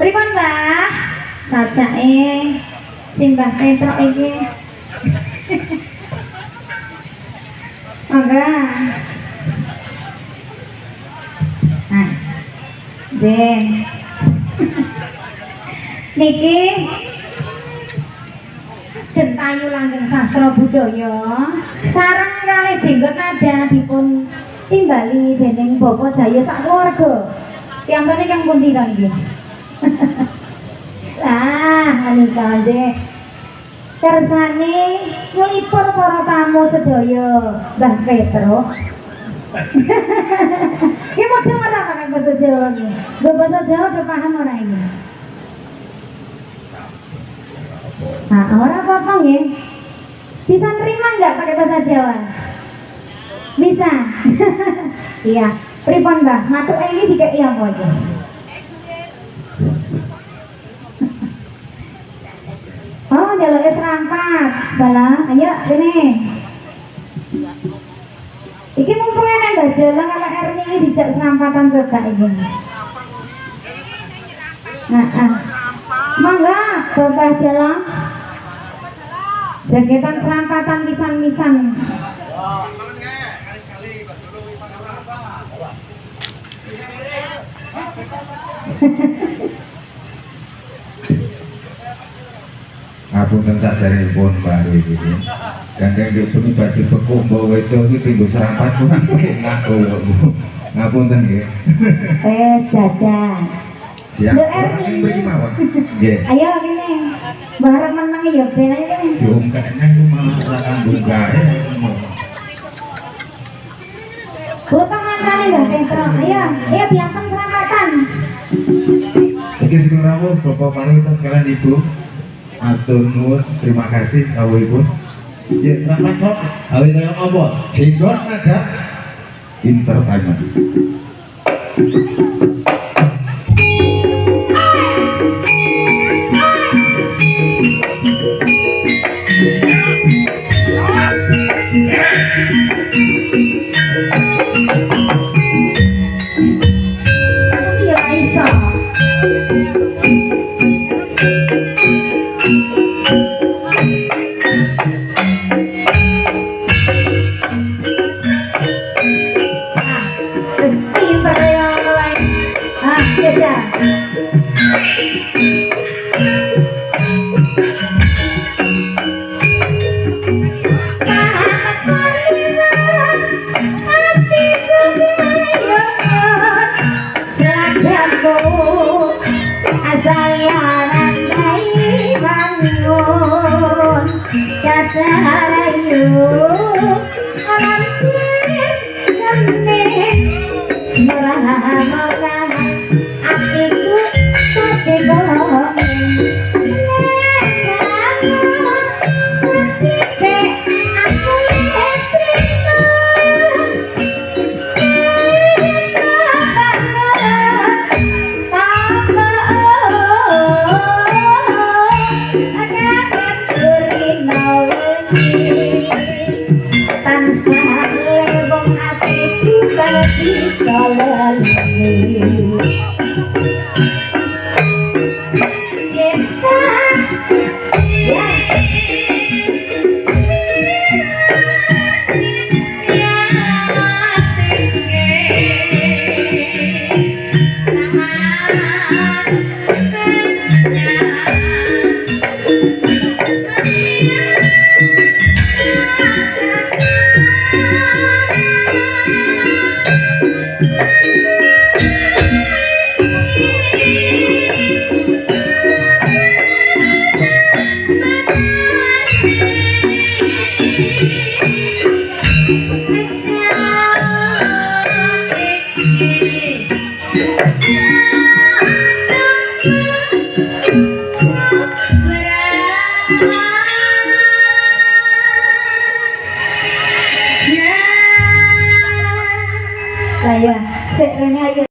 Pripun Mbah? Sajake simbah Petruk iki. Mangga. Nah. Jen. Niki Gentayu Langgeng Sastra Budaya sareng kalih jenggot nada dipun timbali dening Bapak Jaya sak keluarga. Piyambake kang pundi to niki? Lah, menika nggih. Kersane nglipur para tamu sedaya Mbah Petruk. Ki mudheng ora pakai basa Jawa iki? Nggo basa Jawa udah paham ora ini? Nah, ora apa-apa nggih. Bisa nerima enggak pakai bahasa Jawa? Bisa. Iya. Pripun Mbah? Matuke iki dikeki apa iki? Oh, jalur serampat. Bala, ayo rene. Iki mumpung enak Mbak Jalang kalau Erni ini dijak serampatan coba iki. Nah, mangga Bapak Jalang. Jaketan serampatan pisan-pisan. Ngapunten saderengipun Mbak iki. Gandeng dipun baju beku mbok wedok iki tinggo serampat kurang enak kok Bu. Ngapunten nggih. Dadah. Siap. Mriki mawon. Nggih. Ayo kene. Bareng meneng ya ben ayo kene. Diungkekne ku malah ora kanggo gawe. Botong kancane Mbak Petruk. Ayo dianteng serampatan. Oke, sing rawuh Bapak Parwita sekalian Ibu. Matur nuwun, terima kasih kawuhipun. Ya, selamat sok. Awe kaya apa? Jenggot nada entertainment. Iya, iso. Terus pinter ya lain. bisa lali kita lah ya, sik rene ayo